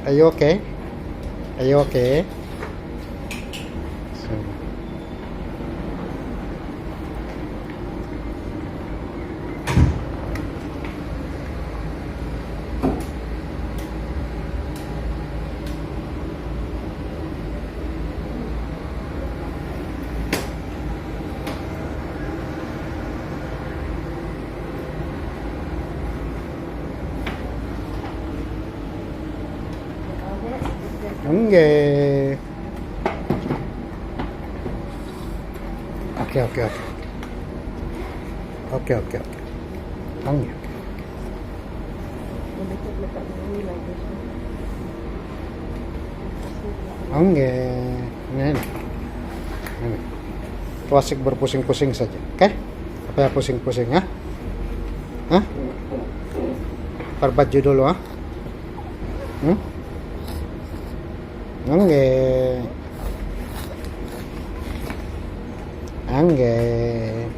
Are you okay? Are you okay? So, enggak. Oke, oke, oke. Oke, oke, oke. Enggak. Enggak. Ini. Itu asik berpusing-pusing saja. Oke? Apa ya pusing-pusing, ya? Hah? Perbaju dulu, ah? Enggak. Enggak.